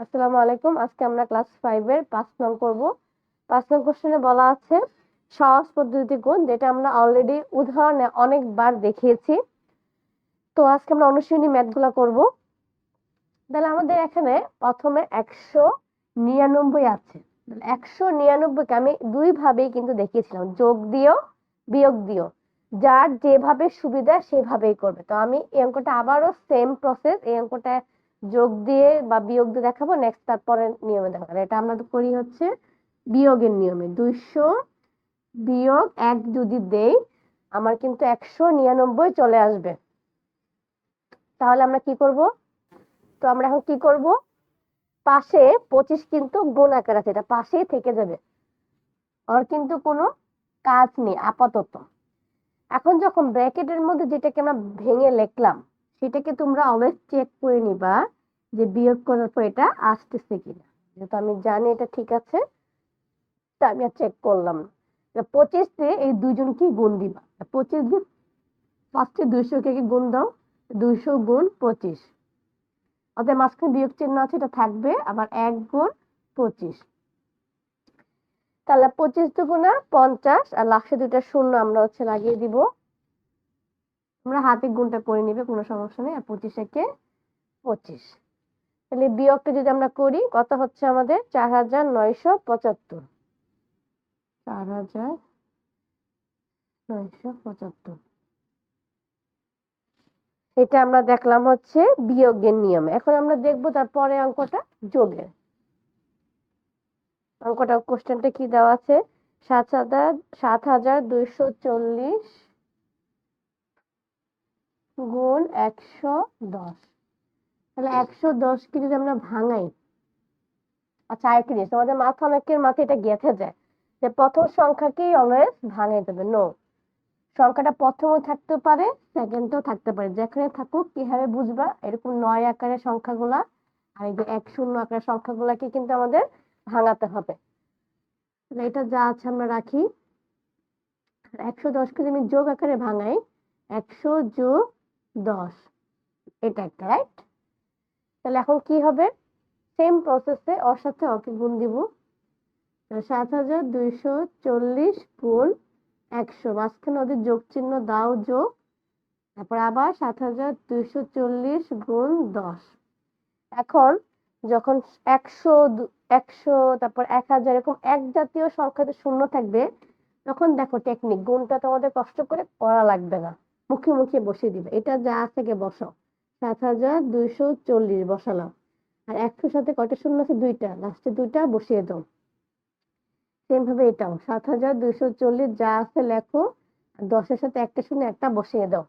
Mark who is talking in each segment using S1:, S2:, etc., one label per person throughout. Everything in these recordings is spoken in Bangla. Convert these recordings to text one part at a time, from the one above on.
S1: আসসালামু আলাইকুম। আজকে আমরা ক্লাস 5 এর 5 নং করব। 5 নং কোশ্চেনে বলা আছে সহজ পদ্ধতি গুণ, যেটা আমরা অলরেডি উদাহরণে অনেকবার দেখিয়েছি। তো আজকে আমরা অনুশীলনী ম্যাথগুলো করব। তাহলে আমাদের এখানে প্রথমে 199 আছে। 199 কে আমি দুই ভাবেই কিন্তু দেখিয়েছিলাম, যোগ দিও বিয়োগ দিও, যার যেভাবে সুবিধা সেভাবেই করবে। তো আমি এই অঙ্কটা আবারও সেম প্রসেস, এই অঙ্কটা যোগ দিয়ে বা বিয়োগ দিয়ে দেখাবো, নেক্সট তারপরে নিয়মে দেখাবো। এটা আমরা করি হচ্ছে বিয়োগের নিয়মে। 200 বিয়োগ 1 যদি দেই, আমার কিন্তু 199 চলে আসবে। তাহলে আমরা কি করব? তো আমরা এখন কি করব, পাশে 25 কিন্তু গুণ আকার আছে, এটা পাশেই থেকে যাবে, আর কিন্তু কোনো কাজ নেই আপাতত। এখন যখন ব্র্যাকেটের মধ্যে যেটাকে আমরা ভেঙে লিখলাম, সেটাকে তোমরা অলওয়েজ চেক করে নিবা যে বিয়োগ করার পর এটা আসতেছে কিনা। যেহেতু আমি জানি এটা ঠিক আছে, তা আমি আর চেক করলাম না। 25 দিয়ে এই দুইজনকে গুণ দিবা। 25 দিয়ে ফার্স্টে 200 কে গুণ দাও, 200 গুণ 25। অতএব মাঝখানে বিয়োগ চিহ্ন আছে, এটা থাকবে। আবার 1 গুণ 25। তাহলে 25 দুগুণা 50, আর লাস্টে দুইটা শূন্য আমরা লাগিয়ে দিব। আমরা হাতে গুণটা করে নিবে, কোনো সমস্যা নেই। আর 25 একে 25। তাহলে বিয়োগটা যদি আমরা করি, কত হচ্ছে আমাদের? 4975। 4975, এটা আমরা দেখলাম হচ্ছে বিয়োগের নিয়মে। এখন আমরা দেখবো তারপরে অঙ্কটা যোগের। অঙ্কটা কোশ্চেনটা কি দেওয়া আছে? 7240 গুণ 110। তাহলে 110 কে যদি আমরা ভাঙাই, আচ্ছা আরেকটা জিনিস, তোমাদের মাথা অনেকের মাথায় এটা গেঁথে যায় যে প্রথম সংখ্যাকেই অলওয়েজ ভাঙাই দেবে। নো, সংখ্যাটা প্রথমও থাকতে পারে, সেকেন্ডও থাকতে পারে, যেখানে থাকুক। কিভাবে বুঝবা? এরকম 9 আকারের সংখ্যাগুলা আর এই যে 10 আকারের সংখ্যাগুলাকে কিন্তু আমাদের ভাঙাতে হবে। এটা যা আছে আমরা রাখি। 110 কে যদি আমি যোগ আকারে ভাঙাই, 100 যোগ 10, এটা একটা, রাইট? তাহলে এখন কি হবে? সেম প্রসেসে ওর সাথে ওকে গুণ দিব। 7240 গুণ 100, মাঝখানে ওদের যোগ চিহ্ন দাও, যোগ। তারপর আবার 7240 গুণ 10। এখন যখন 100 100 তারপর 1000 এরকম এক জাতীয় সংখ্যাতে শূন্য থাকবে, তখন দেখো টেকনিক, গুণটা তোমাদের কষ্ট করে করা লাগবে না, মুখে মুখে বসিয়ে দিবে। এটা যা আছে গে বসাও। 7240 বসালাম, আর 100 সাথে কয়টা শূন্য আছে? দুইটা, লাস্টে দুইটা বসিয়ে দাও। সেম ভাবে এটাও 7240 যা আছে লেখো, আর 10-এর সাথে একটা শূন্য একটা বসিয়ে দাও।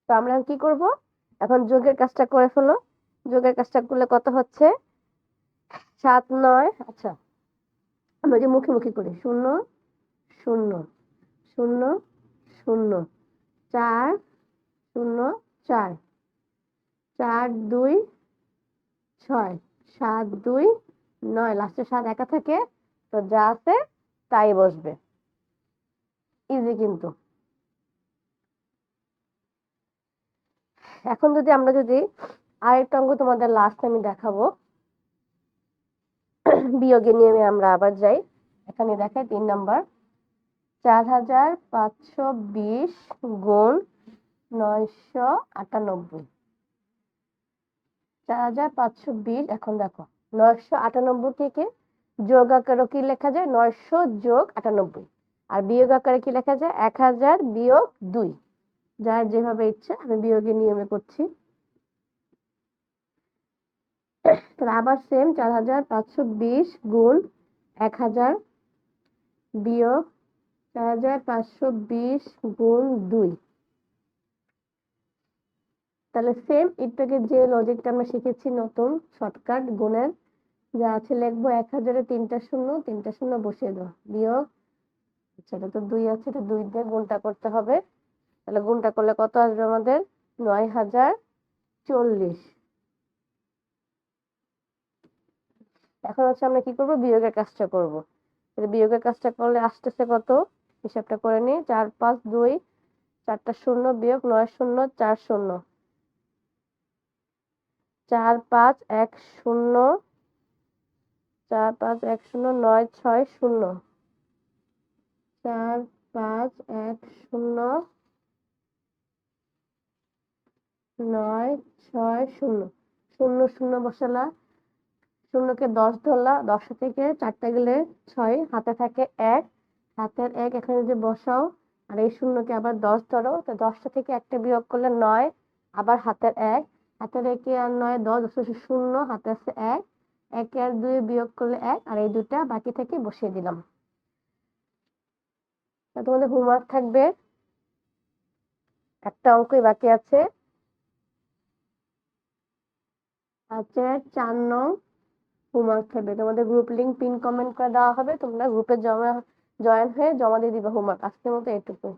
S1: তো আমরা কি করব? এখন যোগের কাজটা করে ফেলো। যোগের কাজটা করলে কত হচ্ছে? 7 9, আচ্ছা আমরা যে মুখে মুখে করি, 0 0 0 0 4 0 4 4 2 6 7 2 9, লাস্টে 7 একা থাকে, তো যা আছে তাই বসবে। ইজি কিন্তু। এখন যদি আমরা আরেকটা অঙ্ক তোমাদের লাস্ট আমি দেখাবো, বিয়োগের নিয়মে আমরা আবার যাই। এখানে দেখাই 3 নাম্বার। 4520 গুণ 998। 4520, এখন দেখো 998 থেকে যোগ আকারে কি লেখা যায়? 900 যোগ 98। আর বিয়োগ আকারে কি লেখা যায়? 1000 বিয়োগ 2। যার যেভাবে ইচ্ছে, আমি বিয়োগের নিয়মে করছি। তাহলে আবার সেম 4520 গুণ 1000 বিয়োগ 4520 গুণ 2। তাহলে সেম এটাকে যে লজিকটা আমরা শিখেছি নতুন শর্টকাট গুণের, যা আছে লিখবো 1000-এ 3টা শূন্য, 3টা শূন্য বসিয়ে দাও, বিয়োগ, আচ্ছা এটা তো 2 আছে, এটা 2 দিয়ে গুণটা করতে হবে। তাহলে গুণটা করলে কত আসবে আমাদের? 9040। এখন আমরা কি করব? বিয়োগের কাজটা করব। বিয়োগের কাজটা করলে আসতেছে কত? হিসাবটা করে নিই। 4 5 2, 4টা শূন্য বিয়োগ 9 0 4 0, 4510 4510 960 4510 960 শূন্য শূন্য বসালা, শূন্যকে 10 ধরলা, 10 থেকে 4টা গেলে 6, হাতে থাকে 1, হাতের 1 এখানে যে বসাও, আর এই শূন্যকে আবার 10 ধরো, তো 10টা থেকে একটা বিয়োগ করলে 9, আবার হাতের 1, হাতের 1 আর 9 10, 10 শূন্য, হাতে আছে 1, 1 আর 2 বিয়োগ করলে 1, আর এই দুটা বাকি থেকে বসিয়ে দিলাম। তোমাদের হোমওয়ার্ক থাকবে, একটা অঙ্কই বাকি আছে, আচ্ছা 4 নং হোমওয়ার্ক থাকবে। তোমাদের গ্রুপ লিংক পিন কমেন্ট করে দেওয়া হবে, তোমরা গ্রুপে জয়েন হয়ে জমা দিয়ে দিবে হোমওয়ার্ক। আজকের মতো এটুকু।